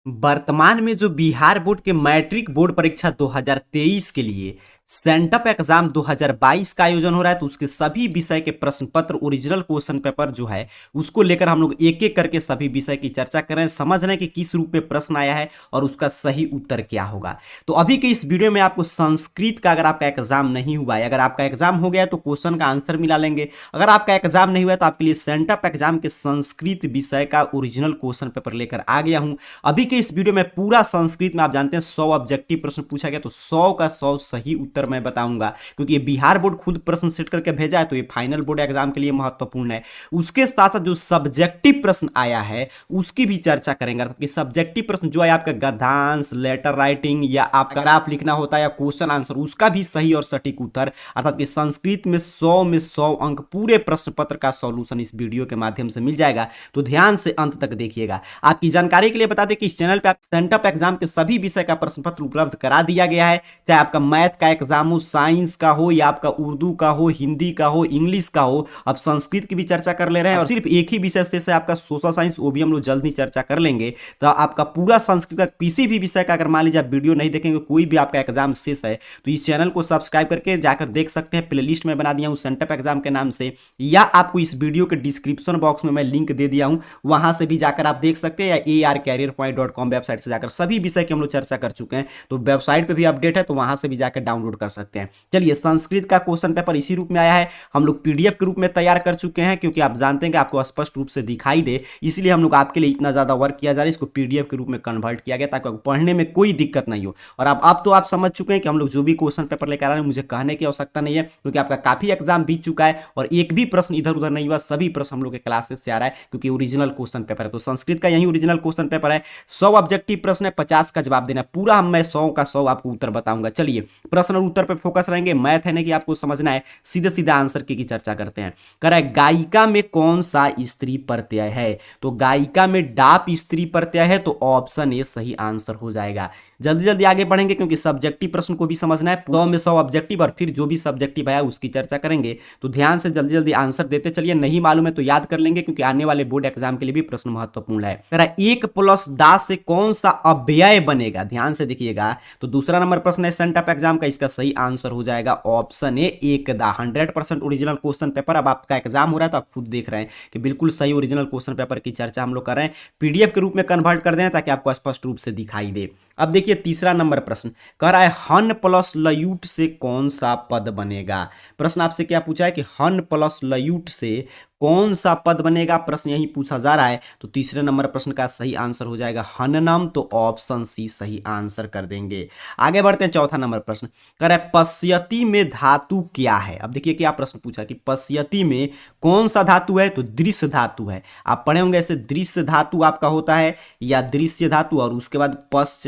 वर्तमान में जो बिहार बोर्ड के मैट्रिक बोर्ड परीक्षा 2023 के लिए सेंटअप एग्जाम 2022 का आयोजन हो रहा है, तो उसके सभी विषय के प्रश्न पत्र ओरिजिनल क्वेश्चन पेपर जो है उसको लेकर हम लोग एक एक करके सभी विषय की चर्चा कर रहे हैं, समझ रहे हैं कि किस रूप में प्रश्न आया है और उसका सही उत्तर क्या होगा। तो अभी के इस वीडियो में आपको संस्कृत का, अगर आपका एग्जाम नहीं हुआ है, अगर आपका एग्जाम हो गया है तो क्वेश्चन का आंसर मिला लेंगे, अगर आपका एग्जाम नहीं हुआ है तो आपके लिए सेंटअप एग्जाम के संस्कृत विषय का ओरिजिनल क्वेश्चन पेपर लेकर आ गया हूं। अभी के इस वीडियो में पूरा संस्कृत में, आप जानते हैं 100 ऑब्जेक्टिव प्रश्न पूछा गया, तो 100 का 100 सही उत्तर मैं बताऊंगा, क्योंकि ये बिहार बोर्ड खुद प्रश्न सेट करके भेजा है, तो ये फाइनल बोर्ड एग्जाम के लिए महत्वपूर्ण है। उसके साथ साथ जो सब्जेक्टिव प्रश्न आया है उसकी भी चर्चा करेंगे, कि सब्जेक्टिव प्रश्न जो है आपका गद्यांश, लेटर राइटिंग या आपका ग्राफ लिखना होता है या क्वेश्चन आंसर, उसका भी सही और सटीक उत्तर, अर्थात कि संस्कृत में 100 में 100 अंक पूरे प्रश्न पत्र का सॉल्यूशन इस वीडियो के माध्यम से मिल जाएगा। तो ध्यान से अंत तक देखिएगा। आपकी जानकारी के लिए बता दें कि इस चैनल पे आप सेंटअप एग्जाम के सभी विषय का प्रश्न पत्र उपलब्ध करा दिया गया है, चाहे आपका मैथ का एग्जाम हो, साइंस का हो, या आपका उर्दू का हो, हिंदी का हो, इंग्लिश का हो। अब संस्कृत की भी चर्चा कर ले रहे हैं और सिर्फ एक ही विषय से आपका सोशल साइंस, वो भी हम लोग जल्द ही चर्चा कर लेंगे। तो आपका पूरा संस्कृत का किसी भी विषय का अगर मान लीजिए आप वीडियो नहीं देखेंगे, कोई भी आपका एग्जाम शेष है, तो इस चैनल को सब्सक्राइब करके जाकर देख सकते हैं। प्लेलिस्ट में बना दिया हूं सेंटअप एग्जाम के नाम से, या आपको इस वीडियो के डिस्क्रिप्शन बॉक्स में मैं लिंक दे दिया हूं, वहां से भी जाकर आप देख सकते हैं, या arcareerpoint.com वेबसाइट से जाकर सभी विषय की हम लोग चर्चा कर चुके हैं। तो वेबसाइट पे भी अपडेट है, तो वहां से भी जाकर डाउनलोड कर सकते हैं। चलिए, संस्कृत का क्वेश्चन पेपर इसी रूप में आया है, हम लोग पीडीएफ के रूप में तैयार कर चुके हैं, क्योंकि आप जानते हैं कि आपको स्पष्ट रूप से दिखाई दे, इसलिए हम लोग आपके लिए इतना ज्यादा वर्क किया जा रहा है। इसको पीडीएफ के रूप में कन्वर्ट किया गया ताकि पढ़ने में कोई दिक्कत नहीं हो। और अब तो आप समझ चुके हैं कि हम लोग जो भी क्वेश्चन पेपर लेकर आ रहे हैं, मुझे कहने की आवश्यकता नहीं है, क्योंकि आपका काफी एग्जाम बीत चुका है और एक भी प्रश्न इधर उधर नहीं हुआ, सभी प्रश्न हम लोग के क्लासेस से आ रहा है, क्योंकि ओरिजिनल क्वेश्चन पेपर है। तो संस्कृत का यही ओरिजिनल क्वेश्चन पेपर है, 100 ऑब्जेक्टिव प्रश्न है, 50 का जवाब देना, पूरा मैं 100 का 100 आपको उत्तर बताऊंगा। चलिए, प्रश्न और उत्तर पे फोकस रहेंगे, मैथ है नहीं कि आपको समझना है, सीधे सीधा आंसर की चर्चा करते हैं। कह रहा है गायिका में कौन सा स्त्री प्रत्यय है, तो गायिका में डाप स्त्री प्रत्यय है, तो ऑप्शन ए सही आंसर हो जाएगा। जल्दी जल्दी आगे बढ़ेंगे, क्योंकि सब्जेक्टिव प्रश्न को भी समझना है, 100 में 100 ऑब्जेक्टिव और फिर जो भी सब्जेक्टिव आया उसकी चर्चा करेंगे। तो ध्यान से जल्दी जल्दी आंसर देते चलिए, नहीं मालूम है तो याद कर लेंगे, क्योंकि आने वाले बोर्ड एग्जाम के लिए भी प्रश्न महत्वपूर्ण है। कह रहा है 1 + 10 से कौन सा अव्यय बनेगा, ध्यान से देखिएगा। तो दूसरा नंबर प्रश्न है सेंटअप एग्जाम का, इसका सही आंसर हो जाएगा ऑप्शन ए 1दा। 100% ओरिजिनल क्वेश्चन पेपर, अब आपका एग्जाम हो रहा है तो आप खुद देख रहे हैं कि बिल्कुल सही ओरिजिनल क्वेश्चन पेपर की चर्चा हम लोग कर रहे हैं। पीडीएफ के रूप में कन्वर्ट कर दें ताकि आपको स्पष्ट रूप से दिखाई दे। अब देखिए तीसरा नंबर प्रश्न कह रहा है हन प्लस लयूट से कौन सा पद बनेगा। प्रश्न आपसे क्या पूछा है कि हन प्लस लयूट से कौन सा पद बनेगा, प्रश्न यही पूछा जा रहा है। तो तीसरे नंबर प्रश्न का सही आंसर हो जाएगा हननम, तो ऑप्शन सी सही आंसर कर देंगे। आगे बढ़ते हैं, चौथा नंबर प्रश्न कह रहा है पश्यति में धातु क्या है। अब देखिए क्या प्रश्न पूछा कि पश्यति में कौन सा धातु है, तो दृश्य धातु है। आप पढ़े होंगे ऐसे, दृश्य धातु आपका होता है या दृश्य धातु, और उसके बाद पश्च,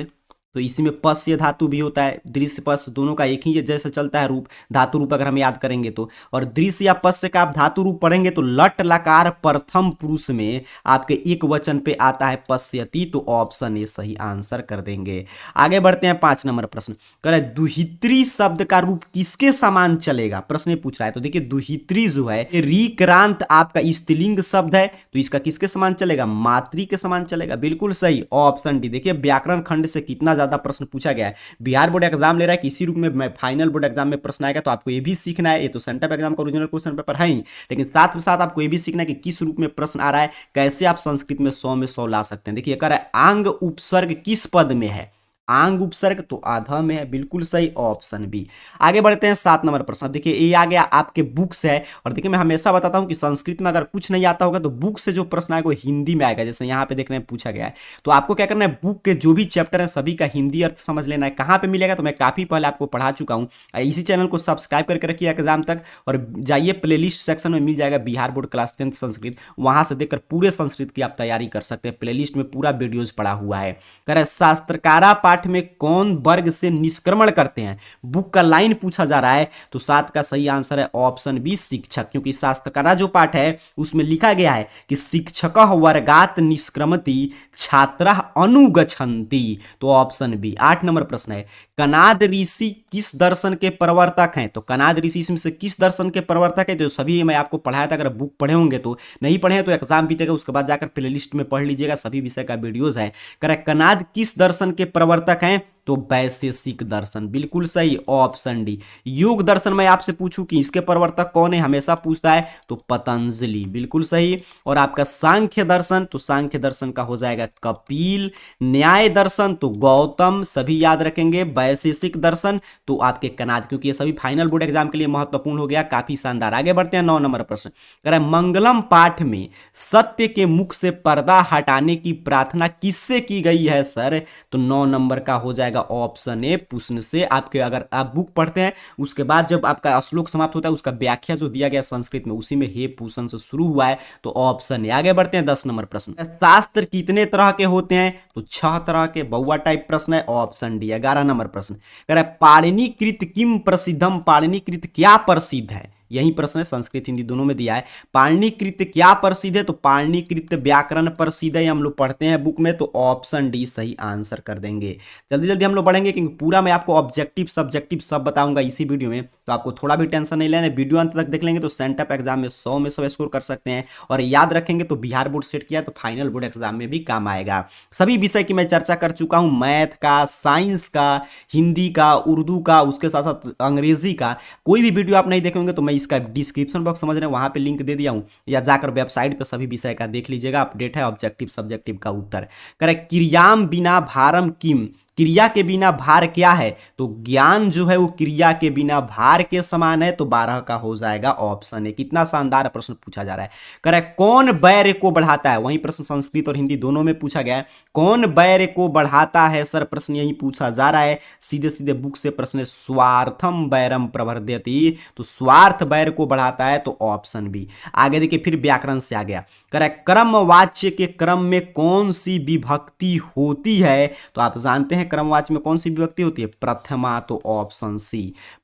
तो इसी में पश्य धातु भी होता है। दृश्य पश्य दोनों का एक ही जैसे चलता है रूप, धातु रूप अगर हम याद करेंगे तो। और दृश्य या पश्य का आप धातु रूप पढ़ेंगे तो लट लकार प्रथम पुरुष में आपके एक वचन पे आता है पश्यति, तो ऑप्शन ए सही आंसर कर देंगे। आगे बढ़ते हैं, 5 नंबर प्रश्न कह रहा है दुहित्री शब्द का रूप किसके समान चलेगा, प्रश्न पूछ रहा है। तो देखिए दुहित्री जो है रीक्रांत आपका स्त्रीलिंग शब्द है, तो इसका किसके समान चलेगा, मातृ के समान चलेगा। बिल्कुल सही, ऑप्शन डी। देखिए व्याकरण खंड से कितना ज्यादा प्रश्न पूछा गया है, बिहार बोर्ड एग्जाम ले रहा है कि इसी रूप में फाइनल बोर्ड एग्जाम में प्रश्न आएगा, तो आपको ये भी सीखना है। ये तो सेंटअप एग्जाम का ओरिजिनल क्वेश्चन पेपर है ही, लेकिन साथ में साथ आपको ये भी सीखना है कि किस रूप में प्रश्न आ रहा है, कैसे आप संस्कृत में 100 में 100 ला सकते हैं। देखिए कह रहा है आंग उपसर्ग किस पद में है, आंग उपसर्ग तो आधा में है, बिल्कुल सही, ऑप्शन बी। आगे बढ़ते हैं, 7 नंबर प्रश्न। देखिए ये आ गया आपके बुक से है, और देखिए मैं हमेशा बताता हूं कि संस्कृत में अगर कुछ नहीं आता होगा तो बुक से जो प्रश्न आएगा वो हिंदी में आएगा। जैसे यहाँ पे देख रहे हैं पूछा गया है, तो आपको क्या करना है, बुक के जो भी चैप्टर है सभी का हिंदी अर्थ समझ लेना है। कहाँ पे मिलेगा, तो मैं काफी पहले आपको पढ़ा चुका हूँ। इसी चैनल को सब्सक्राइब करके रखिए एग्जाम तक, और जाइए प्लेलिस्ट सेक्शन में मिल जाएगा Bihar board class 10th Sanskrit, वहां से देखकर पूरे संस्कृत की आप तैयारी कर सकते हैं। प्लेलिस्ट में पूरा वीडियोज पड़ा हुआ है। कह रहे शास्त्रकारा पाठ में कौन वर्ग से निष्क्रमण करते हैं, बुक का लाइन पूछा जा रहा है, तो 7 का सही आंसर है ऑप्शन बी शिक्षक, क्योंकि शास्त्रकारा जो पाठ है उसमें लिखा गया है कि शिक्षकः वर्गात निष्क्रमति छात्रः अनुगच्छन्ति, तो ऑप्शन बी। 8 नंबर प्रश्न है कनाद ऋषि किस दर्शन के प्रवर्तक हैं? तो कनाद ऋषि इसमें से किस दर्शन के प्रवर्तक है? तो सभी मैं आपको पढ़ाया था, अगर बुक पढ़े होंगे तो, नहीं पढ़े हैं तो एग्जाम बीतेगा उसके बाद जाकर प्लेलिस्ट में पढ़ लीजिएगा, सभी विषय का वीडियोज है। करेक्ट, कनाद किस दर्शन के प्रवर्तक हैं? तो वैशेषिक दर्शन, बिल्कुल सही, ऑप्शन डी। योग दर्शन मैं आपसे पूछूं कि इसके प्रवर्तक कौन है, हमेशा पूछता है, तो पतंजलि, बिल्कुल सही। और आपका सांख्य दर्शन, तो सांख्य दर्शन का हो जाएगा कपिल। न्याय दर्शन तो गौतम, सभी याद रखेंगे। वैशेषिक दर्शन तो आपके कनाद, क्योंकि ये सभी फाइनल बोर्ड एग्जाम के लिए महत्वपूर्ण हो गया, काफी शानदार। आगे बढ़ते हैं 9 नंबर प्रश्न। कह रहा है मंगलम पाठ में सत्य के मुख से पर्दा हटाने की प्रार्थना किससे की गई है सर? तो 9 नंबर का हो जाएगा ऑप्शन ए, पुष्ण से। आपके अगर आप बुक पढ़ते हैं उसके बाद जब आपका श्लोक समाप्त होता है उसका व्याख्या जो दिया गया संस्कृत में उसी में हे पूषण से शुरू हुआ है, तो ऑप्शन ए। आगे बढ़ते हैं 10 नंबर प्रश्न। शास्त्र कितने तरह के होते हैं? तो 6 तरह के, बहुआ टाइप प्रश्न है, ऑप्शन डी। 11 नंबर प्रश्न कह रहा है पाणिनिकृत किम प्रसिद्धम, पाणिनिकृत क्या प्रसिद्ध है? यही प्रश्न है, संस्कृत हिंदी दोनों में दिया है। पाणिनिकृत क्या प्रसिद्ध है? तो पाणिनिकृत व्याकरण प्रसिद्ध है, हम लोग पढ़ते हैं बुक में, तो ऑप्शन डी सही आंसर कर देंगे। जल्दी जल्दी हम लोग बढ़ेंगे क्योंकि पूरा मैं आपको ऑब्जेक्टिव सब्जेक्टिव सब बताऊंगा इसी वीडियो में, तो आपको थोड़ा भी टेंशन नहीं लेना है। वीडियो अंत तक देख लेंगे तो सेंटअप एग्जाम में 100 में 100 स्कोर कर सकते हैं, और याद रखेंगे तो बिहार बोर्ड सेट किया तो फाइनल बोर्ड एग्जाम में भी काम आएगा। सभी विषय की मैं चर्चा कर चुका हूं, मैथ का, साइंस का, हिंदी का, उर्दू का, उसके साथ साथ अंग्रेजी का। कोई भी वीडियो आप नहीं देखेंगे तो मैं इसका डिस्क्रिप्शन बॉक्स समझ रहे हैं वहां पे लिंक दे दिया हूं, या जाकर वेबसाइट पे सभी विषय का देख लीजिएगा, अपडेट है ऑब्जेक्टिव सब्जेक्टिव का उत्तर। करेक्ट, क्रियाम बिना भारम किम, क्रिया के बिना भार क्या है? तो ज्ञान जो है वो क्रिया के बिना भार के समान है, तो 12 का हो जाएगा ऑप्शन है। कितना शानदार प्रश्न पूछा जा रहा है। करेक्ट, कौन वैर को बढ़ाता है? वही प्रश्न संस्कृत और हिंदी दोनों में पूछा गया है, कौन वैर को बढ़ाता है सर? प्रश्न यही पूछा जा रहा है, सीधे सीधे बुक से प्रश्न है, स्वार्थम वैरम प्रवर्धयति, तो स्वार्थ वैर को बढ़ाता है, तो ऑप्शन बी। आगे देखिए फिर व्याकरण से आ गया। करेक्ट, क्रम वाच्य के क्रम में कौन सी विभक्ति होती है? तो आप जानते हैं क्रमवाच्य में कौन सी विभक्ति होती है? प्रथमा, तो ऑप्शन सी।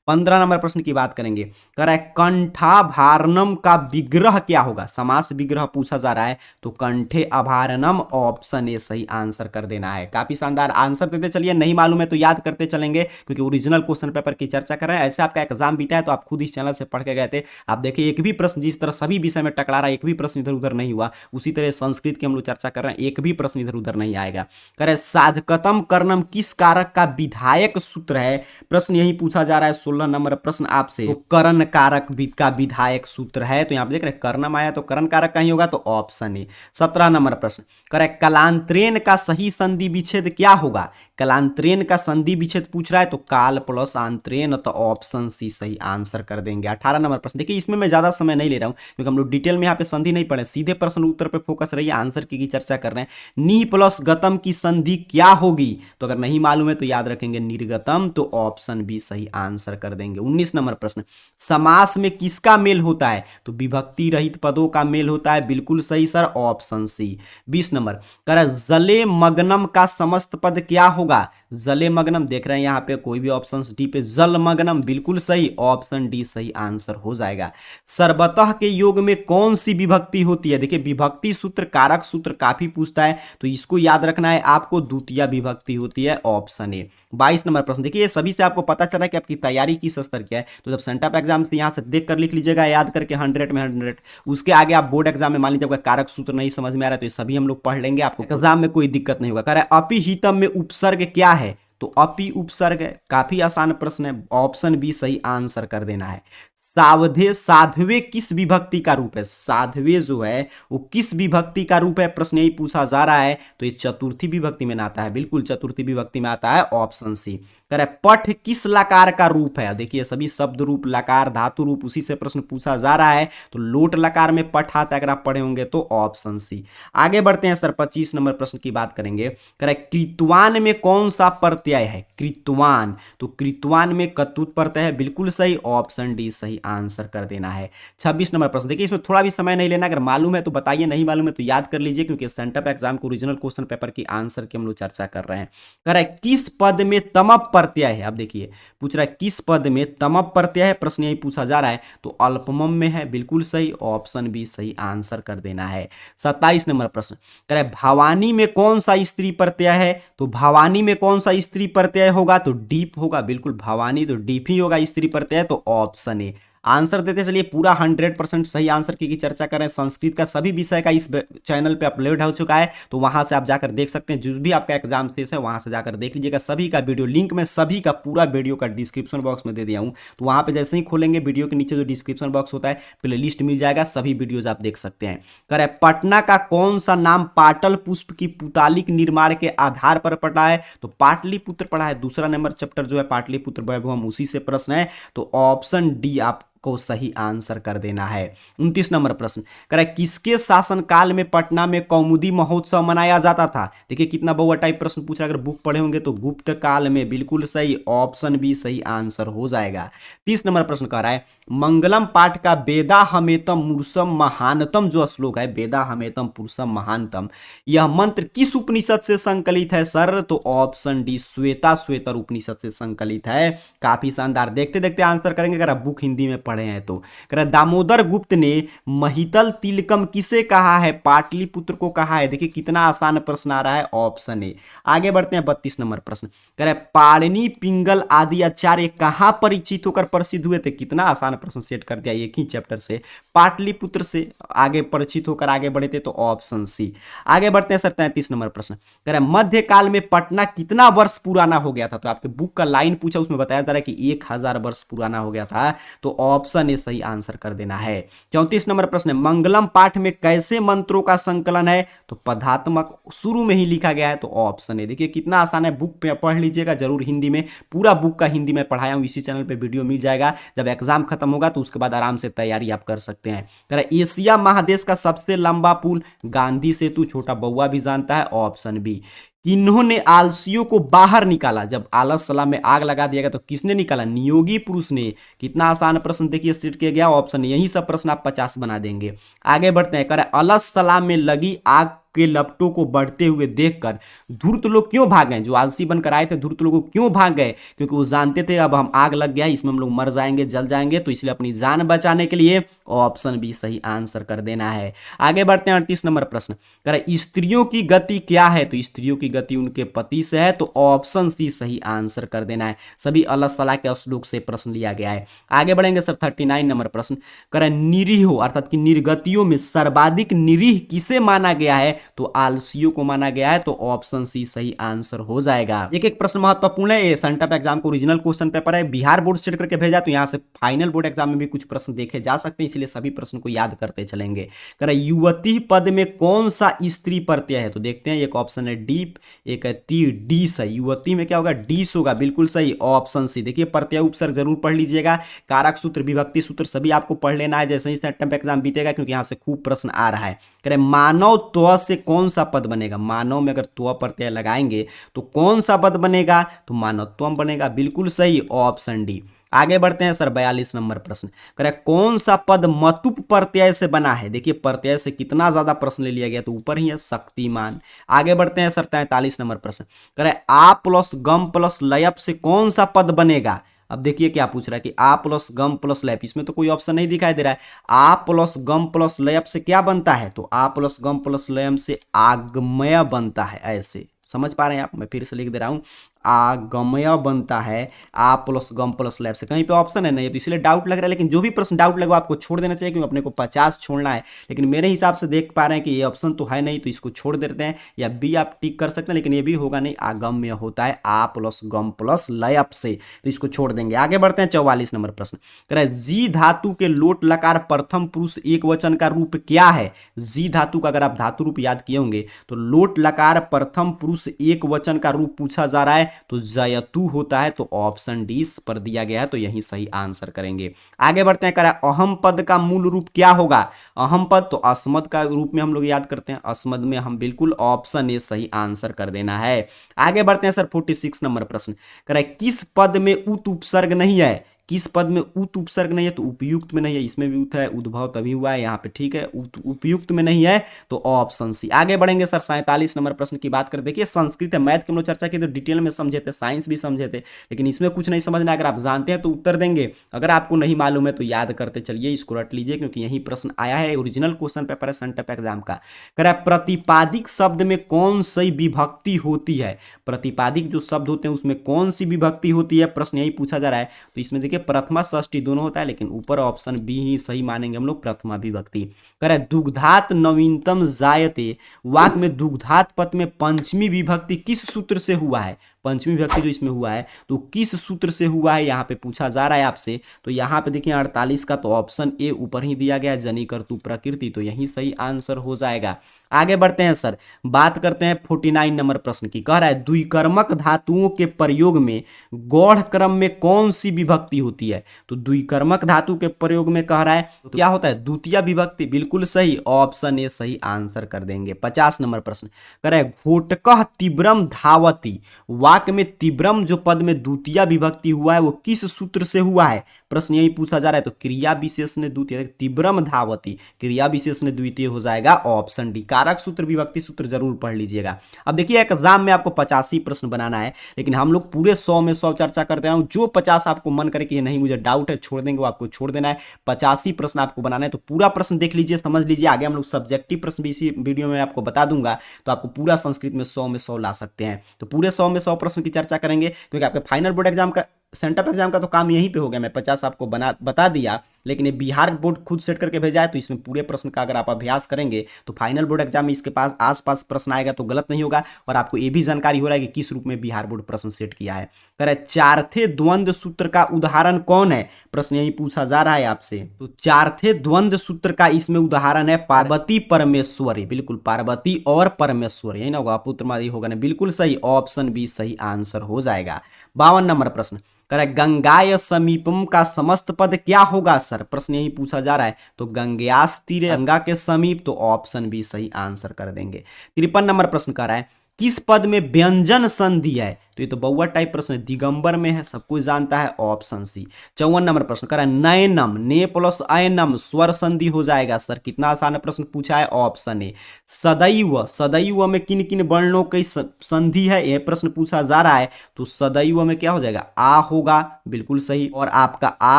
15 नंबर प्रश्न की बात करेंगे। कह रहा है कंठाभारणम का विग्रह क्या होगा? समास विग्रह पूछा जा रहा है, तो कंठे अभारणम, ऑप्शन ए सही आंसर कर देना है। काफी शानदार आंसर देते चलिए, नहीं मालूम है तो याद करते चलेंगे क्योंकि ओरिजिनल क्वेश्चन पेपर की चर्चा कर रहे हैं। ऐसे आपका एग्जाम बीता है तो आप खुद इस चैनल से पढ़ के गए थे, आप देखिए एक भी प्रश्न, जिस तरह सभी विषय में टकरा रहा है, एक भी प्रश्न इधर उधर नहीं हुआ, उसी तरह संस्कृत की हम लोग चर्चा कर रहे हैं, एक भी प्रश्न इधर उधर नहीं आएगा। कह रहे साधकतम कर्णम किस कारक का विधायक सूत्र है? प्रश्न यही पूछा जा रहा है। 16 नंबर प्रश्न आपसे, तो कर्ण कारक का विधायक सूत्र है, तो यहां पे देख रहे हैं कर्णम आया तो कर्ण कारक का ही होगा, तो ऑप्शन ए। 17 नंबर प्रश्न करेक्ट, कलांतरेन का सही संधि विच्छेद क्या होगा? कलांतरेन का संधि विच्छेद पूछ रहा है, तो काल प्लस आंतरेन, तो ऑप्शन सी सही आंसर कर देंगे। 18 नंबर प्रश्न देखिए, इसमें मैं ज्यादा समय नहीं ले रहा हूं क्योंकि हम लोग डिटेल में यहाँ पे संधि नहीं पढ़े, सीधे प्रश्न उत्तर पे फोकस रहिए, आंसर की चर्चा कर रहे हैं। नी प्लस गतम की संधि क्या होगी? तो अगर नहीं मालूम है तो याद रखेंगे निर्गतम, तो ऑप्शन बी सही आंसर कर देंगे। 19 नंबर प्रश्न, समास में किसका मेल होता है? तो विभक्ति रहित पदों का मेल होता है, बिल्कुल सही सर, ऑप्शन सी। 20 नंबर कह रहा है जले मग्नम का समस्त पद क्या होगा? जले मग्नम देख रहे हैं यहाँ पे, कोई भी ऑप्शन डी पे, जल मग्नम, बिल्कुल सही, ऑप्शन डी सही आंसर हो जाएगा। सर्वतः के योग में कौन सी विभक्ति होती है? देखिए विभक्ति सूत्र, कारक सूत्र काफी पूछता है, तो इसको याद रखना है आपको, द्वितीय विभक्ति होती है, ऑप्शन ए। 22 नंबर प्रश्न देखिए, ये सभी से आपको पता चला कि आपकी तैयारी किस स्तर की है, तो जब सेंटअप एग्जाम से यहाँ से देख कर लिख लीजिएगा, याद करके 100 में 100। उसके आगे आप बोर्ड एग्जाम में मान लीजिए आपका कारक सूत्र नहीं समझ में आ रहा है तो ये सभी हम लोग पढ़ लेंगे, आपको एग्जाम में कोई दिक्कत नहीं होगा। कह रहा है अपिहितम में उपसर्ग क्या है? तो अपि उपसर्ग है, काफी आसान प्रश्न है, ऑप्शन बी सही आंसर कर देना है। सावधे, साधवे किस विभक्ति का रूप है? साधवे जो है वो किस विभक्ति का रूप है? प्रश्न यही पूछा जा रहा है, तो ये चतुर्थी विभक्ति में आता है, बिल्कुल चतुर्थी विभक्ति में आता है, ऑप्शन सी। कह रहा है पठ किस लकार का रूप है? देखिए सभी शब्द रूप, लकार, धातु रूप, उसी से प्रश्न पूछा जा रहा है, तो लोट लकार में पठ आता है, अगर आप पढ़े होंगे तो ऑप्शन सी। आगे बढ़ते हैं सर, 25 नंबर प्रश्न की बात करेंगे। कह रहा है कृत्वान में कौन सा प्रत्यय है? कृत्वान, तो कृत्वान में कतुत प्रत्यय है, बिल्कुल सही, ऑप्शन डी सही आंसर कर देना है। 26 नंबर प्रश्न देखिए, इसमें थोड़ा भी समय नहीं लेना, अगर मालूम है तो बताइए, नहीं मालूम है तो याद कर लीजिए, क्योंकि सेंटअप एग्जाम को ओरिजिनल क्वेश्चन पेपर की आंसर की हम लोग चर्चा कर रहे हैं। कह रहा है किस पद में तमप प्रत्यय है? अब देखिए पूछ रहा है किस पद में तमप प्रत्यय है, प्रश्न यही पूछा जा रहा है, तो अल्पमम में है, बिल्कुल सही, ऑप्शन बी सही आंसर कर देना है। 27 नंबर प्रश्न कह रहा है भवानी में कौन सा स्त्री प्रत्यय है? तो भवानी में कौन सा स्त्री स्त्री प्रत्यय होगा तो डीप होगा, बिल्कुल भवानी, तो डीप ही होगा स्त्री प्रत्यय, तो ऑप्शन ए आंसर देते चलिए। पूरा 100% सही आंसर की चर्चा करें। संस्कृत का सभी विषय का इस चैनल पे अपलोड हो चुका है, तो वहां से आप जाकर देख सकते हैं। जो भी आपका एग्जाम शेष है वहां से जाकर देख लीजिएगा। सभी का वीडियो लिंक में सभी का पूरा वीडियो का डिस्क्रिप्शन बॉक्स में दे दिया हूं, तो वहां पे जैसे ही खोलेंगे वीडियो के नीचे जो डिस्क्रिप्शन बॉक्स होता है प्ले लिस्ट मिल जाएगा, सभी वीडियोज आप देख सकते हैं। करें पटना का कौन सा नाम पाटल पुष्प की पुतालिक निर्माण के आधार पर पड़ा है, तो पाटलिपुत्र पड़ा है। दूसरा नंबर चैप्टर जो है पाटलिपुत्र वैभवम, उसी से प्रश्न है, तो ऑप्शन डी आप को सही आंसर कर देना है। 29 नंबर प्रश्न करें किसके शासनकाल में पटना में कौमुदी महोत्सव मनाया जाता था। देखिए कितना बहुआ टाइप प्रश्न पूछा, अगर बुक पढ़े होंगे तो गुप्त काल में, बिल्कुल सही, ऑप्शन बी सही आंसर हो जाएगा। 30 नंबर प्रश्न कह रहा है मंगलम पाठ का वेदा हमेतम पुरुषम महानतम जो श्लोक है, वेदा हमेतम पुरुषम महानतम, यह मंत्र किस उपनिषद से संकलित है सर, तो ऑप्शन डी श्वेता श्वेतर उपनिषद से संकलित है। काफी शानदार, देखते देखते आंसर करेंगे अगर आप बुक हिंदी में पढ़े हैं तो। दामोदर गुप्त ने महितल तिलकम किसे कहा है, पाटलिपुत्र को कहा है। देखिए कितना आसान प्रश्न आ रहा है, ऑप्शन ए। आगे बढ़ते हैं 32 नंबर प्रश्न कह रहे पाणिनि पिंगल आदि आचार्य कहां परिचित होकर प्रसिद्ध हुए थे। कितना आसान प्रश्न सेट कर दिया एक ही चैप्टर से, पाटलिपुत्र से आगे परिचित होकर आगे बढ़े थे, तो ऑप्शन सी। आगे बढ़ते हैं सर 33 नंबर प्रश्न कह रहे मध्यकाल में पटना कितना वर्ष पुराना हो गया था, तो आपके बुक का लाइन पूछा उसमें बताया जा रहा है कि 1000 वर्ष पुराना हो गया था, तो ऑप्शन ए सही आंसर कर देना है। 34 नंबर प्रश्न है मंगलम पाठ में कैसे मंत्रों का संकलन है, तो पदात्मक शुरू में ही लिखा गया है, तो ऑप्शन ए। देखिए कितना आसान है, बुक पे पढ़ लीजिएगा जरूर हिंदी में, पूरा बुक का हिंदी में पढ़ाया हूं, इसी चैनल पे वीडियो मिल जाएगा। जब एग्जाम खत्म होगा तो उसके बाद आराम से तैयारी आप कर सकते हैं। एशिया महादेश का सबसे लंबा पुल, गांधी सेतु, छोटा बउआ भी जानता है, ऑप्शन बी। इन्होंने आलसियों को बाहर निकाला, जब आलस सलाम में आग लगा दिया गया तो किसने निकाला, नियोगी पुरुष ने। कितना आसान प्रश्न देखिए सेट किया गया, ऑप्शन यही सब प्रश्न आप 50 बना देंगे। आगे बढ़ते हैं, अलस सलाम में लगी आग के लपटों को बढ़ते हुए देखकर धूर्त लोग क्यों भाग गए, जो आलसी बनकर आए थे धूर्त लोग क्यों भाग गए, क्योंकि वो जानते थे अब हम आग लग गया इसमें हम लोग मर जाएंगे जल जाएंगे, तो इसलिए अपनी जान बचाने के लिए ऑप्शन बी सही आंसर कर देना है। आगे बढ़ते हैं 38 नंबर प्रश्न करें स्त्रियों की गति क्या है, तो स्त्रियों की गति उनके पति से है, तो ऑप्शन सी सही आंसर कर देना है। सभी अलग सलाह के श्लोक से प्रश्न लिया गया है। आगे बढ़ेंगे सर 39 नंबर प्रश्न करें निरीह अर्थात कि निर्गतियों में सर्वाधिक निरीह किसे माना गया है, तो आलसियों को माना गया है, तो ऑप्शन सी सही आंसर हो जाएगा। एक एक प्रश्न महत्वपूर्ण है, ये सेंटअप एग्जाम को ओरिजिनल क्वेश्चन पेपर है, बिहार बोर्ड सेट करके भेजा, तो यहां से फाइनल बोर्ड एग्जाम में भी कुछ प्रश्न देखे जा सकते हैं, इसलिए सभी प्रश्न को याद करते चलेंगे। कह रहे युवती पद में कौन सा स्त्री प्रत्यय है, तो देखते हैं, एक ऑप्शन है डीप, एक है ती, डी सही। युवती में क्या होगा, डीस होगा, बिल्कुल सही, ऑप्शन सी। देखिए प्रत्यय उपसर्ग जरूर पढ़ लीजिएगा, कारक सूत्र विभक्ति सूत्र सभी आपको पढ़ लेना है जैसे ही सेंटअप एग्जाम बीतेगा, क्योंकि यहां से खूब प्रश्न आ रहा है। कह रहे मानव त्व से कौन सा पद बनेगा, मानव में अगर त्व प्रत्यय लगाएंगे तो कौन सा पद बनेगा, तो मानवत्वम बनेगा, बिल्कुल सही, ऑप्शन डी। आगे बढ़ते हैं सर 42 नंबर प्रश्न करें कौन सा पद मतुप प्रत्यय से बना है। देखिए प्रत्यय से कितना ज्यादा प्रश्न ले लिया गया, तो ऊपर ही है शक्तिमान। आगे बढ़ते हैं सर 43 नंबर प्रश्न करें आ प्लस गम प्लस लयप से कौन सा पद बनेगा। अब देखिए क्या पूछ रहा है कि आ प्लस गम प्लस लयप, इसमें तो कोई ऑप्शन नहीं दिखाई दे रहा है। आ प्लस गम प्लस लयप से क्या बनता है, तो आ प्लस गम प्लस लयप से आगमय बनता है, ऐसे समझ पा रहे हैं आप, मैं फिर से लिख दे रहा हूं, आगमय बनता है आ प्लस गम प्लस लैब से। कहीं पे ऑप्शन है नहीं, तो इसलिए डाउट लग रहा है, लेकिन जो भी प्रश्न डाउट लगे आपको छोड़ देना चाहिए, क्योंकि अपने को 50 छोड़ना है। लेकिन मेरे हिसाब से देख पा रहे हैं कि ये ऑप्शन तो है नहीं, तो इसको छोड़ देते हैं, या बी आप टिक कर सकते हैं, लेकिन ये भी होगा नहीं, आगम्य होता है आ प्लस गम प्लस लयप से, तो इसको छोड़ देंगे। आगे बढ़ते हैं 44 नंबर प्रश्न कह रहे जी धातु के लोट लकार प्रथम पुरुष एक वचन का रूप क्या है। जी धातु का अगर आप धातु रूप याद किए होंगे तो लोट लकार प्रथम पुरुष एक वचन का रूप पूछा जा रहा है, तो जयतु होता है, तो ऑप्शन डी पर दिया गया है, तो यही सही आंसर करेंगे। आगे बढ़ते हैं, कह रहा है अहम पद का मूल रूप क्या होगा। अहम पद तो अस्मद का रूप में हम लोग याद करते हैं, अस्मद में हम बिल्कुल ऑप्शन ए सही आंसर कर देना है। आगे बढ़ते हैं सर 46 नंबर प्रश्न कह रहा है किस पद में उत उपसर्ग नहीं है। किस पद में उत उपसर्ग नहीं है तो उपयुक्त में नहीं है, इसमें भी उत है, उद्भव तभी हुआ है यहाँ पे, ठीक है। उपयुक्त में नहीं है तो ऑप्शन सी। आगे बढ़ेंगे सर 47 नंबर प्रश्न की बात कर। देखिए संस्कृत है, मैथ की हम लोग चर्चा की तो डिटेल में समझे थे, साइंस भी समझे थे, लेकिन इसमें कुछ नहीं समझना। अगर आप जानते हैं तो उत्तर देंगे, अगर आपको नहीं मालूम है तो याद करते चलिए, इसको रट लीजिए क्योंकि यही प्रश्न आया है, ओरिजिनल क्वेश्चन पेपर है सेंटअप एग्जाम का। कह रहा है प्रतिपादिक शब्द में कौन सी विभक्ति होती है, प्रतिपादिक जो शब्द होते हैं उसमें कौन सी विभक्ति होती है, प्रश्न यही पूछा जा रहा है। तो इसमें देखिए प्रथमा षष्ठी दोनों होता है, लेकिन ऊपर ऑप्शन बी ही सही मानेंगे हम लोग, प्रथमा विभक्ति। कह रहा है दुग्धात नवीनतम जायते, वाक्य में दुग्धात पद में पंचमी विभक्ति किस सूत्र से हुआ है, पंचमी विभक्ति जो इसमें हुआ है तो किस सूत्र से हुआ है यहाँ पे पूछा जा रहा है आपसे। तो यहाँ पे देखिए 48 का तो ऑप्शन ए ऊपर ही दिया गया है, जनि कर्तु प्रकृति, तो यही सही आंसर हो जाएगा। आगे बढ़ते हैं सर, बात करते हैं 49 नंबर प्रश्न की। कह रहा है द्विकर्मक धातुओं के प्रयोग में गौड़ क्रम में कौन सी विभक्ति होती है, तो द्विकर्मक धातु के प्रयोग में कह रहा है तो क्या होता है, द्वितीय विभक्ति, बिल्कुल सही, ऑप्शन ए सही आंसर कर देंगे। 50 नंबर प्रश्न कह रहा है घोटकः तीव्रम धावती, वाक्य में तीव्रम जो पद में द्वितीय विभक्ति हुआ है वो किस सूत्र से हुआ है, प्रश्न यही पूछा जा रहा है। तो क्रिया विशेष ने द्वितीय, तीव्रम धावती क्रिया विशेष ने द्वितीय हो जाएगा, ऑप्शन डी। कारक सूत्र विभक्ति सूत्र जरूर पढ़ लीजिएगा। अब देखिए एग्जाम में आपको 85 प्रश्न बनाना है, लेकिन हम लोग पूरे 100 में 100 चर्चा करते हैं। जो 50 आपको मन करे कि नहीं मुझे डाउट है छोड़ देंगे, वो आपको छोड़ देना है। 85 प्रश्न आपको बनाना है, तो पूरा प्रश्न देख लीजिए, समझ लीजिए। आगे हम लोग सब्जेक्टिव प्रश्न भी इसी वीडियो में आपको बता दूंगा, तो आपको पूरा संस्कृत में 100 में 100 ला सकते हैं। तो पूरे 100 में 100 प्रश्न की चर्चा करेंगे, क्योंकि आपके फाइनल बोर्ड एग्जाम का, सेंटअप एग्जाम का तो काम यहीं पे हो गया। मैं 50 आपको बता दिया, लेकिन ये बिहार बोर्ड खुद सेट करके भेजा है, तो इसमें पूरे प्रश्न का अगर आप अभ्यास करेंगे तो फाइनल बोर्ड एग्जाम में इसके पास आसपास प्रश्न आएगा तो गलत नहीं होगा। और आपको ये भी जानकारी हो रहा है कि किस रूप में बिहार बोर्ड प्रश्न सेट किया है। कह रहे चारथे द्वंद्व सूत्र का उदाहरण कौन है, प्रश्न यही पूछा जा रहा है आपसे। तो चारथे द्वंद्व सूत्र का इसमें उदाहरण है पार्वती परमेश्वरी, बिल्कुल पार्वती और परमेश्वरी, यही ना होगा, पुत्रमादी होगा ना, बिल्कुल सही, ऑप्शन बी सही आंसर हो जाएगा। 52 नंबर प्रश्न कह रहा है गंगाय समीपम का समस्त पद क्या होगा सर, प्रश्न यही पूछा जा रहा है। तो गंग्यास तीरे, गंगा के समीप, तो ऑप्शन बी सही आंसर कर देंगे। 53 नंबर प्रश्न कह रहा है किस पद में व्यंजन संधि है, तो ये तो बहुआ टाइप प्रश्न है, दिगंबर में है, सब कुछ जानता है, ऑप्शन सी। 54 नंबर प्रश्न कह रहा है नयनम, ने प्लस अयनम स्वर संधि हो जाएगा सर, कितना आसान प्रश्न पूछा है, ऑप्शन ए। सदैव, सदैव में किन किन वर्णों की संधि है, यह प्रश्न पूछा जा रहा है। तो सदैव में क्या हो जाएगा, आ होगा, बिल्कुल सही, और आपका आ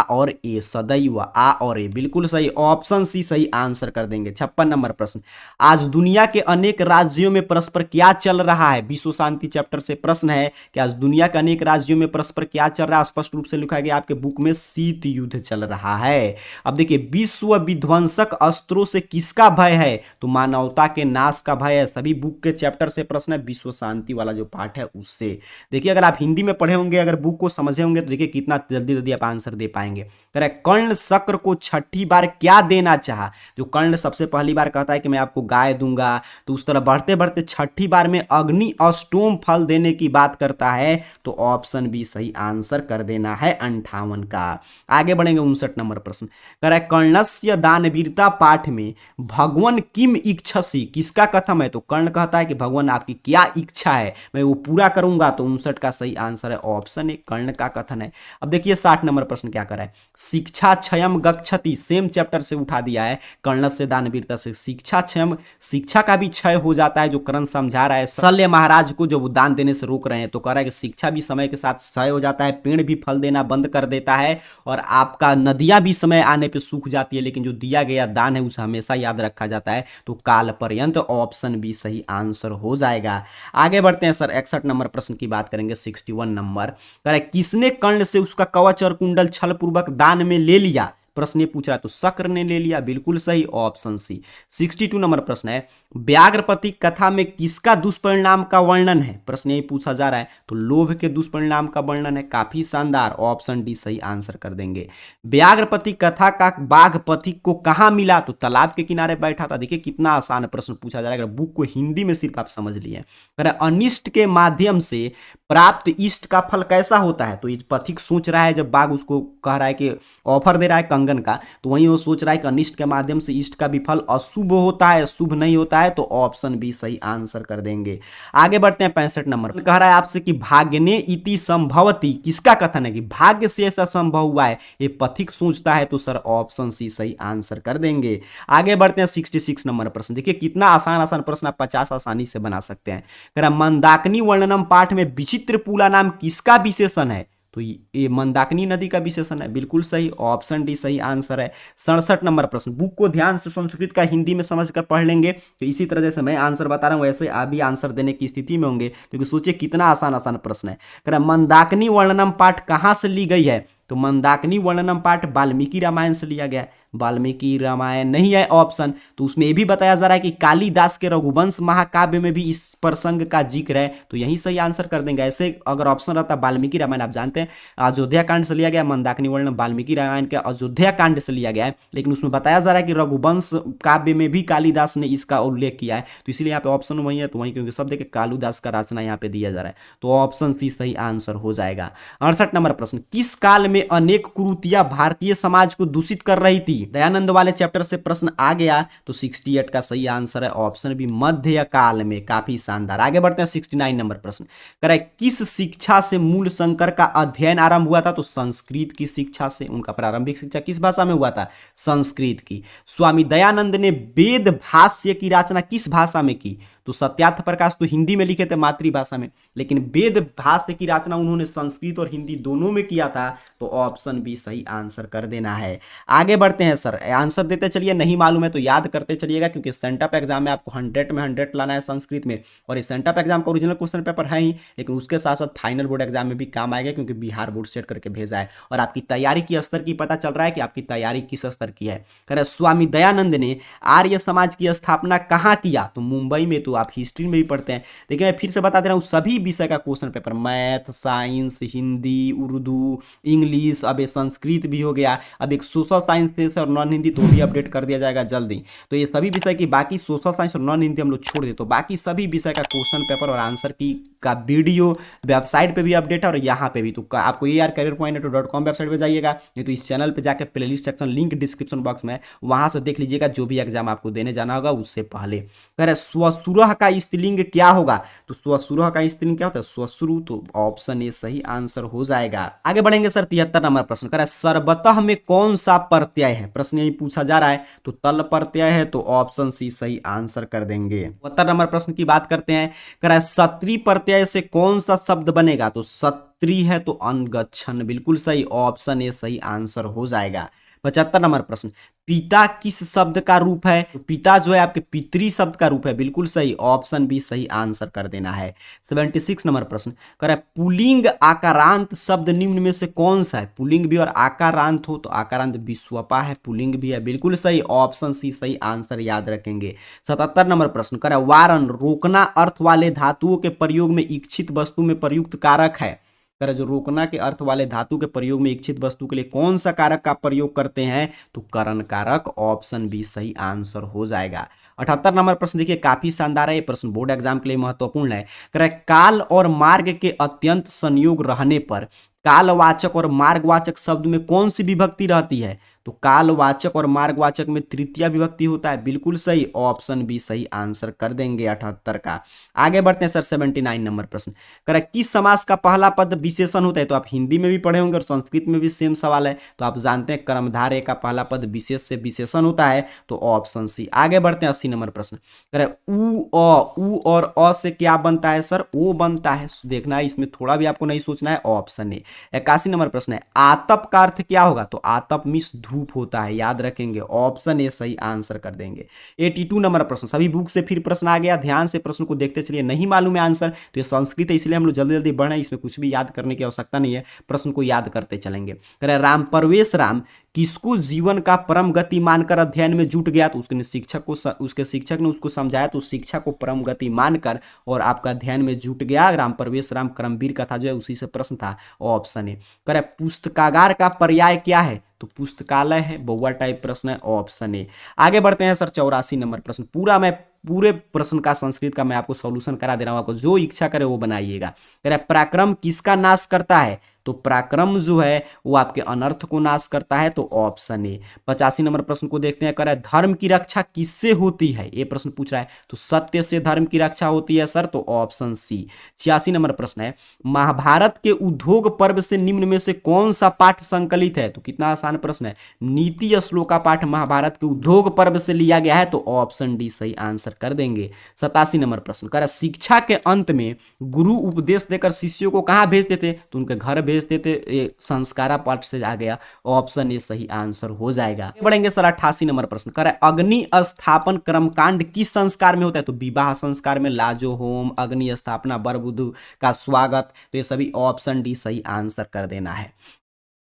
और ए, सदैव आ और ए, बिल्कुल सही, ऑप्शन सी सही आंसर कर देंगे। 56 नंबर प्रश्न आज दुनिया के अनेक राज्यों में परस्पर क्या चल रहा है, विश्व शांति चैप्टर से प्रश्न है कि आज दुनिया के अनेक राज्यों में परस्पर क्या चल रहा है, स्पष्ट रूप से लिखा गया आपके बुक में, शीत युद्ध चल रहा है। अब देखिए विश्व विध्वंसक अस्त्रों से किसका भय है, तो मानवता के नाश का भय है। सभी बुक के चैप्टर से प्रश्न है, विश्व शांति वाला जो पार्ट है उससे। देखिए अगर आप हिंदी में पढ़े होंगे, अगर बुक को समझे होंगे, तो देखिए कितना जल्दी जल्दी आप आंसर दे पाएंगे। कर्ण शक्र को छठी बार क्या देना चाहा, जो कर्ण सबसे पहली बार कहता है कि मैं आपको गाय दूंगा, तो उस तरह बढ़ते बढ़ते छठी बार में अग्नि अष्टोम फल देने की बात करता है, तो ऑप्शन बी सही आंसर कर देना है 58 का। आगे बढ़ेंगे 59 नंबर प्रश्न कह रहा है कर्णस्य दानवीरता पाठ में भगवान किम इच्छसी किसका कथन है, तो कर्ण कहता है कि भगवान आपकी क्या इच्छा है, मैं वो पूरा करूंगा, तो 59 का सही आंसर है ऑप्शन ए, कर्ण का कथन है। अब देखिए 60 नंबर प्रश्न क्या कर रहा है, शिक्षा क्षयम गच्छति, सेम चैप्टर से उठा दिया है, कर्णस्य दानवीरता से शिक्षा क्षयम, शिक्षा का भी क्षय हो जाता है, जो कर्ण समझा रहा है शल्य महाराज को जो वो दान देने से रोक रहे हैं। तो कह रहा है कि शिक्षा भी समय के साथ क्षय हो जाता है, पेड़ भी फल देना बंद कर देता है, और आपका नदियां भी समय आने पे सूख जाती है, लेकिन जो दिया गया दान है उसे हमेशा याद रखा जाता है, तो काल पर्यंत, ऑप्शन बी सही आंसर हो जाएगा। आगे बढ़ते हैं सर 61 नंबर प्रश्न की बात करेंगे। 61 नंबर कह रहा है किसने कर्ण से उसका कवच और कुंडल छल पूर्वक दान में ले लिया, प्रश्न ये पूछ रहा है, तो शक्र ने ले लिया, बिल्कुल सही, ऑप्शन सी। 62 नंबर प्रश्न है व्याघ्रपति कथा में किसका दुष्परिणाम का वर्णन है, प्रश्न यही पूछा जा रहा है, तो लोभ के दुष्परिणाम का वर्णन है, काफी शानदार, ऑप्शन डी सही आंसर कर देंगे। व्याघ्रपति कथा का बाघ पथिक को कहां मिला, तो तालाब के किनारे बैठा था। देखिए कितना आसान प्रश्न पूछा जा रहा है, अगर बुक को हिंदी में सिर्फ आप समझ लिए। अनिष्ट के माध्यम से प्राप्त इष्ट का फल कैसा होता है? तो ये पथिक सोच रहा है, जब बाघ उसको कह रहा है कि ऑफर दे रहा है कंगन का, तो वहीं वो सोच रहा है कि अनिष्ट के माध्यम से इष्ट का विफल अशुभ होता है, शुभ नहीं होता है। तो ऑप्शन बी सही आंसर कर देंगे। आगे बढ़ते हैं 65 नंबर। कह रहा है आपसे कि भाग्यने इति संभवती, किसका कथन है कि भाग्य से ऐसा संभव हुआ है? ये पथिक सोचता है, तो सर ऑप्शन सी सही आंसर कर देंगे। आगे बढ़ते हैं 66 नंबर प्रश्न। देखिए कितना आसान आसान प्रश्न, आप 50 आसानी से बना सकते हैं। कह रहा मंदाकिनी वर्णनम पाठ में विचित्र पुला नाम किसका विशेषण है? तो ये मंदाकिनी नदी का विशेषण है, बिल्कुल सही, ऑप्शन डी सही आंसर है। 67 नंबर प्रश्न। बुक को ध्यान से संस्कृत का हिंदी में समझकर पढ़ लेंगे, तो इसी तरह जैसे मैं आंसर बता रहा हूं वैसे आप भी आंसर देने की स्थिति में होंगे, क्योंकि सोचिए कितना आसान आसान प्रश्न है। कह रहा मंदाकिनी वर्णनम पाठ कहां से ली गई है? तो मंदाकिनी वर्णनम पाठ वाल्मीकि रामायण से लिया गया है। वाल्मीकि रामायण नहीं है ऑप्शन, तो उसमें यह भी बताया जा रहा है कि कालिदास के रघुवंश महाकाव्य में भी इस प्रसंग का जिक्र है, तो यही सही आंसर कर देंगे। ऐसे अगर ऑप्शन रहता वाल्मीकि रामायण, आप जानते हैं अयोध्या कांड से लिया गया, मंदाकिनी वर्णन वाल्मीकि रामायण के अयोध्या कांड से लिया गया है, लेकिन उसमें बताया जा रहा है कि रघुवंश काव्य में भी कालिदास ने इसका उल्लेख किया है, तो इसलिए यहाँ पे ऑप्शन वही है, तो वही क्योंकि शब्द के कालिदास का रचना यहाँ पे दिया जा रहा है, तो ऑप्शन सी सही आंसर हो जाएगा। 68 नंबर प्रश्न। किस काल में अनेक कुरीतियां भारतीय समाज को दूषित कर रही थी? दयानंद वाले चैप्टर से प्रश्न आ गया, तो 68 का सही आंसर है ऑप्शन बी मध्य काल में। काफी शानदार। आगे बढ़ते हैं 69 नंबर प्रश्न। कह रहा है किस शिक्षा से मूल शंकर का अध्ययन आरंभ हुआ था? तो संस्कृत की शिक्षा से। उनका प्रारंभिक शिक्षा किस भाषा में हुआ था? संस्कृत की। स्वामी दयानंद ने वेद भाष्य की रचना किस भाषा में की? तो सत्यार्थ प्रकाश तो हिंदी में लिखे थे, मातृभाषा में, लेकिन वेद भाष्य की रचना उन्होंने संस्कृत और हिंदी दोनों में किया था, तो ऑप्शन बी सही आंसर कर देना है। आगे बढ़ते हैं सर, आंसर देते चलिए, नहीं मालूम है तो याद करते चलिएगा, क्योंकि सेंटअप एग्जाम में आपको 100 में 100 लाना है संस्कृत में, और ये सेंटअप एग्जाम का ओरिजिनल क्वेश्चन पेपर है ही, लेकिन उसके साथ साथ फाइनल बोर्ड एग्जाम में भी काम आएगा, क्योंकि बिहार बोर्ड सेट करके भेजा है, और आपकी तैयारी की स्तर की पता चल रहा है कि आपकी तैयारी किस स्तर की है। कह रहे स्वामी दयानंद ने आर्य समाज की स्थापना कहाँ किया? तो मुंबई में, तो आप हिस्ट्री में भी पढ़ते हैं। देखिए मैं फिर से बता दे रहा हूँ, सभी विषय का question paper, math, science, Hindi, Urdu, English, अब ये संस्कृत भी हो गया, अब एक सोशल साइंस से और नॉन हिंदी, तो भी अपडेट कर दिया जाएगा जल्दी। तो ये सभी विषय की, बाकी सोशल साइंस और नॉन हिंदी हम लोग छोड़ दे, तो बाकी सभी विषय का क्वेश्चन पेपर और आंसर की का वीडियो वेबसाइट पे भी अपडेट है, और यहाँ पे भी। तो आपको ARcareerPoint.com वेबसाइट पे जाइएगा, नहीं तो इस चैनल पे जाकर playlist section link description box में, वहां से देख लीजिएगा, जो भी एग्जाम आपको देने जाना होगा उससे पहले। कह रहे स्वसुरह का स्त्रीलिंग क्या होगा? तो स्वसुरह का स्त्रीलिंग क्या होता है? स्वसुरु, तो ऑप्शन ए सही आंसर हो जाएगा। आगे बढ़ेंगे सर 73 नंबर प्रश्न। कह रहा है सर्वतः में कौन सा प्रत्यय है? प्रश्न यही पूछा जा रहा है, तो तल प्रत्यय है, तो ऑप्शन सी सही आंसर कर देंगे। 72 नंबर प्रश्न की बात करते हैं। कह रहा है सत्री प्रत्यय से कौन सा शब्द बनेगा? तो सत्री है, तो अनगच्छन, बिल्कुल सही, ऑप्शन ए सही आंसर हो जाएगा। 75 नंबर प्रश्न। पिता किस शब्द का रूप है? तो पिता जो है आपके पितृ शब्द का रूप है, बिल्कुल सही, ऑप्शन बी सही आंसर कर देना है। 76 नंबर प्रश्न। कह रहा है पुलिंग आकारांत शब्द निम्न में से कौन सा है? पुलिंग भी और आकारांत हो, तो आकारांत विश्वपा है, पुलिंग भी है, बिल्कुल सही, ऑप्शन सी सही आंसर याद रखेंगे। 77 नंबर प्रश्न। कह रहा है वारन रोकना अर्थ वाले धातुओं के प्रयोग में इच्छित वस्तु में प्रयुक्त कारक है। कर जो रोकना के अर्थ वाले धातु के प्रयोग में इच्छित वस्तु के लिए कौन सा कारक का प्रयोग करते हैं? तो करण कारक, ऑप्शन बी सही आंसर हो जाएगा। 78 नंबर प्रश्न देखिए काफी शानदार है, ये प्रश्न बोर्ड एग्जाम के लिए महत्वपूर्ण है। कह रहा है काल और मार्ग के अत्यंत संयोग रहने पर कालवाचक और मार्गवाचक शब्द में कौन सी विभक्ति रहती है? तो कालवाचक और मार्गवाचक में तृतीय विभक्ति होता है, बिल्कुल सही, ऑप्शन बी सही आंसर कर देंगे 78 का। आगे बढ़ते हैं सर 79 नंबर प्रश्न। कह रहा है किस समास का पहला पद विशेषण होता है? तो आप हिंदी में भी पढ़े होंगे और संस्कृत में भी सेम सवाल है, तो आप जानते हैं कर्मधारय का पहला पद विशेष से विशेषण होता है, तो ऑप्शन सी। आगे बढ़ते हैं 80 नंबर प्रश्न। कह रहा है उ और अ से क्या बनता है सर? ओ बनता है, देखना है, इसमें थोड़ा भी आपको नहीं सोचना है, ऑप्शन ए। 81 नंबर प्रश्न है आतप का अर्थ क्या होगा? तो आतप मीन्स धूप होता है, याद रखेंगे, ऑप्शन ए सही आंसर कर देंगे। 82 नंबर प्रश्न। सभी बुक से फिर प्रश्न आ गया, ध्यान से प्रश्न को देखते चलिए, नहीं मालूम है आंसर तो ये संस्कृत है, इसलिए हम लोग जल्दी जल्दी बढ़ रहे हैं, इसमें कुछ भी याद करने की आवश्यकता नहीं है, प्रश्न को याद करते चलेंगे। कह रहे राम परवेश राम किसको जीवन का परम गति मानकर अध्ययन में जुट गया? तो उसके शिक्षक ने उसको समझाया, तो शिक्षा को परम गति मानकर और आपका अध्ययन में जुट गया। राम परवेश राम कर्मवीर कथा जो है उसी से प्रश्न था, ऑप्शन ए। कह रहा है पुस्तकागार का पर्याय क्या है? तो पुस्तकालय है, बहुआ टाइप प्रश्न है, ऑप्शन ए। आगे बढ़ते हैं सर 84 नंबर प्रश्न। पूरा मैं पूरे प्रश्न का संस्कृत का मैं आपको सॉल्यूशन करा दे रहा हूं, आपको जो इच्छा करे वो बनाइएगा। कह रहा है पराक्रम किसका नाश करता है, तो पराक्रम जो है वो आपके अनर्थ को नाश करता है, तो ऑप्शन ए। 85 नंबर प्रश्न को देखते हैं, कह रहा है धर्म की रक्षा किससे होती है, ये प्रश्न पूछ रहा है, तो सत्य से धर्म की रक्षा होती है सर, तो ऑप्शन सी। 86 नंबर प्रश्न है, महाभारत के उद्योग पर्व से निम्न में से कौन सा पाठ संकलित है, तो कितना आसान प्रश्न है, नीति श्लोका पाठ महाभारत के उद्योग पर्व से लिया गया है, तो ऑप्शन डी सही आंसर कर देंगे। 87 नंबर प्रश्न, कह रहा है शिक्षा के अंत में गुरु उपदेश देकर शिष्यों को कहां भेजते थे, तो उनके घर भेजते थे, ये संस्कारा पाठ से आ गया, ऑप्शन ए सही आंसर हो जाएगा। बढ़ेंगे सर 88 नंबर प्रश्न, कह रहा है अग्नि स्थापन कर्मकांड किस संस्कार में होता है, तो विवाह संस्कार में, लाजो होम, अग्नि स्थापना, वर वधू का स्वागत, तो ये सभी ऑप्शन डी सही आंसर कर देना है।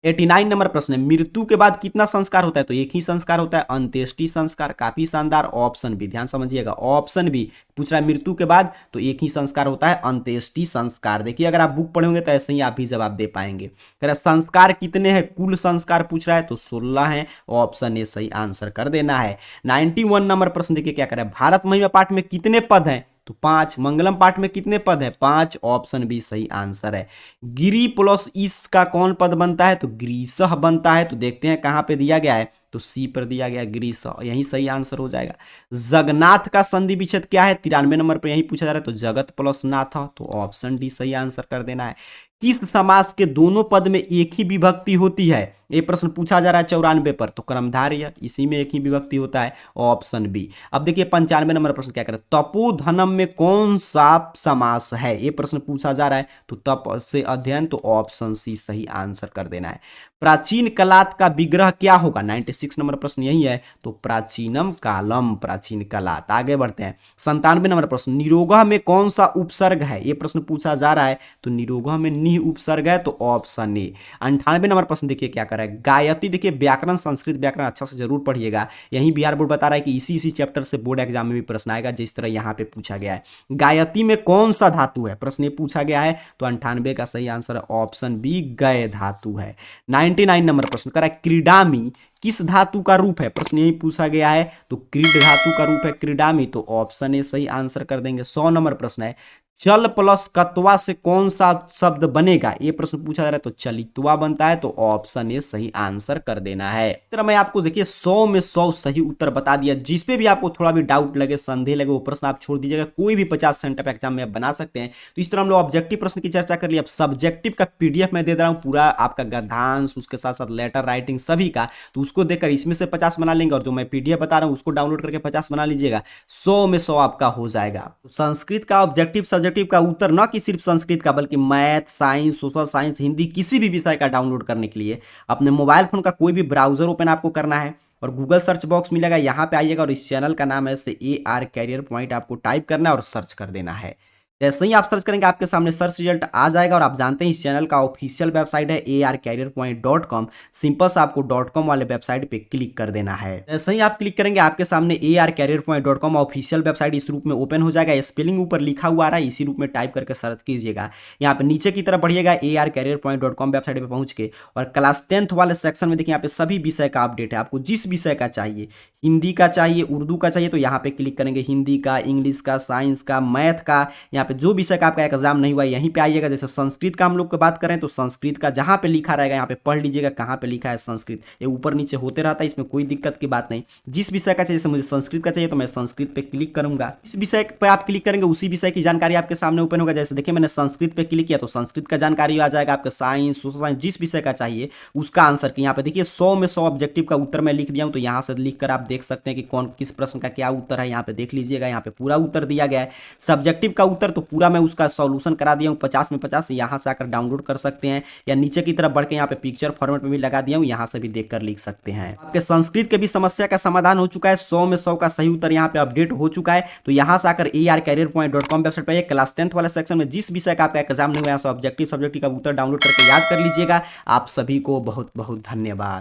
89 नंबर प्रश्न है, मृत्यु के बाद कितना संस्कार होता है, तो एक ही संस्कार होता है, अंत्येष्टि संस्कार। काफी शानदार, ऑप्शन बी, ध्यान समझिएगा, ऑप्शन बी पूछ रहा है मृत्यु के बाद तो एक ही संस्कार होता है, अंत्येष्टि संस्कार। देखिए अगर आप बुक पढ़ोगे तो ऐसे ही आप भी जवाब दे पाएंगे। कह रहा संस्कार कितने हैं, कुल संस्कार पूछ रहा है, तो 16 हैं, ऑप्शन ए सही आंसर कर देना है। 91 नंबर प्रश्न देखिए क्या कर रहा है, भारत महिमा पाठ में कितने पद हैं, तो 5। मंगलम पाठ में कितने पद है, 5, ऑप्शन बी सही आंसर है। गिरी प्लस इस का कौन पद बनता है, तो ग्रीसह बनता है, तो देखते हैं कहां पे दिया गया है, तो सी पर दिया गया ग्रीसह, यही सही आंसर हो जाएगा। जगन्नाथ का संधि विच्छेद क्या है, 93 नंबर पर यही पूछा जा रहा है, तो जगत प्लस नाथ, तो ऑप्शन डी सही आंसर कर देना है। किस समास के दोनों पद में एक ही विभक्ति होती है, ये प्रश्न पूछा जा रहा है 94 पर, तो कर्मधारय, इसी में एक ही विभक्ति होता है, ऑप्शन बी। अब देखिए 95 नंबर प्रश्न क्या करे, तपोधनम में कौन सा समास है, ये प्रश्न पूछा जा रहा है, तो तप से अध्ययन, तो ऑप्शन सी सही आंसर कर देना है। प्राचीन कलात का विग्रह क्या होगा, 96 नंबर प्रश्न यही है, तो प्राचीनम कालम, प्राचीन कलात। आगे बढ़ते हैं 97 नंबर प्रश्न, निरोगह में कौन सा उपसर्ग है, ये प्रश्न पूछा जा रहा है, तो निरोगह में नि उपसर्ग है, तो ऑप्शन ए। 98 नंबर प्रश्न देखिए क्या कर रहा है, गायत्री, देखिए व्याकरण, संस्कृत व्याकरण अच्छा से जरूर पढ़िएगा, यही बिहार बोर्ड बता रहा है कि इसी चैप्टर से बोर्ड एग्जाम में भी प्रश्न आएगा, जिस तरह यहाँ पे पूछा गया है। गायत्री में कौन सा धातु है, प्रश्न ये पूछा गया है, तो 98 का सही आंसर है ऑप्शन बी, गय धातु है। 99 नंबर प्रश्न कर रहा है, क्रीडामी किस धातु का रूप है, प्रश्न यही पूछा गया है, तो क्रीड धातु का रूप है क्रीडामी, तो ऑप्शन ए सही आंसर कर देंगे। 100 नंबर प्रश्न है, चल प्लस कत्वा से कौन सा शब्द बनेगा, ये प्रश्न पूछा जा रहा है, तो चलित्वा बनता है, तो ऑप्शन ए सही आंसर कर देना है। इस तरह मैं आपको देखिए 100 में 100 सही उत्तर बता दिया, जिस पे भी आपको थोड़ा भी डाउट लगे, संदेह लगे, वो प्रश्न आप छोड़ दीजिएगा, कोई भी 50 सेंटर एग्जाम में आप बना सकते हैं। तो इस तरह हम लोग ऑब्जेक्टिव प्रश्न की चर्चा कर लिया। अब सब्जेक्टिव का पीडीएफ मैं दे दे रहा हूँ, पूरा आपका गद्यांश, उसके साथ साथ लेटर राइटिंग सभी का, तो उसको देखकर इसमें से 50 बना लेंगे, और जो मैं पीडीएफ बता रहा हूँ उसको डाउनलोड करके 50 बना लीजिएगा, 100 में 100 आपका हो जाएगा। संस्कृत का ऑब्जेक्टिव सब्जेक्टिव का उत्तर न कि सिर्फ संस्कृत का, बल्कि math, science, social science, Hindi, किसी भी विषय का डाउनलोड करने के लिए अपने मोबाइल फोन का कोई भी ब्राउजर ओपन आपको करना है, और गूगल सर्च बॉक्स मिलेगा, यहाँ पे आइएगा, और इस चैनल का नाम है AR कैरियर पॉइंट, आपको टाइप करना है और सर्च कर देना है। जैसे ही आप सर्च करेंगे आपके सामने सर्च रिजल्ट आ जाएगा, और आप जानते हैं इस चैनल का ऑफिशियल वेबसाइट है arcareerpoint.com, सिंपल से आपको .com वाले वेबसाइट पे क्लिक कर देना है। जैसे ही आप क्लिक करेंगे आपके सामने arcareerpoint.com ऑफिशियल वेबसाइट इस रूप में ओपन हो जाएगा, स्पेलिंग ऊपर लिखा हुआ आ रहा है, इसी रूप में टाइप करके सर्च कीजिएगा। यहाँ पे नीचे की तरफ बढ़िएगा, arcareerpoint.com वेबसाइट पे पहुंच के, और क्लास 10th वाले सेक्शन में देखिए यहाँ पे सभी विषय का अपडेट है, आपको जिस विषय का चाहिए, हिंदी का चाहिए, उर्दू का चाहिए, तो यहाँ पे क्लिक करेंगे, हिंदी का, इंग्लिश का, साइंस का, मैथ का, यहाँ पे जो विषय का आपका एग्जाम नहीं हुआ यहीं पे आइएगा। जैसे संस्कृत का हम लोग की बात करें, तो संस्कृत का जहाँ पे लिखा रहेगा यहाँ पे पढ़ लीजिएगा, कहाँ पे लिखा है संस्कृत, ये ऊपर नीचे होते रहता है, इसमें कोई दिक्कत की बात नहीं। जिस विषय का चाहिए, जैसे मुझे संस्कृत का चाहिए तो मैं संस्कृत पे क्लिक करूंगा, इस विषय पे आप क्लिक करेंगे, उसी विषय की जानकारी आपके सामने ओपन होगा। जैसे देखिए मैंने संस्कृत पे क्लिक किया तो संस्कृत का जानकारी आ जाएगा, आपका साइंस, सोशल साइंस, जिस विषय का चाहिए उसका आंसर की यहाँ पे देखिए 100 में 100 ऑब्जेक्टिव का उत्तर मैं लिख दिया हूँ, तो यहाँ से लिख कर आप देख सकते हैं कि कौन किस प्रश्न का क्या उत्तर है, यहाँ पे देख लीजिएगा, यहाँ पे पूरा उत्तर दिया गया है। सब्जेक्टिव का उत्तर तो पूरा मैं उसका सॉल्यूशन करा दिया हूँ 50 में 50, यहाँ से आकर डाउनलोड कर सकते हैं, या नीचे की तरफ बढ़ के यहाँ पे पिक्चर फॉर्मेट में भी लगा दिया हूँ, यहाँ से भी देखकर लिख सकते हैं। आपके संस्कृत के भी समस्या का समाधान हो चुका है, 100 में 100 का सही उत्तर यहाँ पे अपडेट हो चुका है। तो यहाँ से आकर arcareerpoint.com वेबसाइट पर क्लास 10th वाले सेक्शन में जिस विषय का आपका एग्जाम नहीं हुआ, ऑब्जेक्टिव सब्जेक्टिव का उत्तर डाउनलोड करके याद कर लीजिएगा। आप सभी को बहुत बहुत धन्यवाद।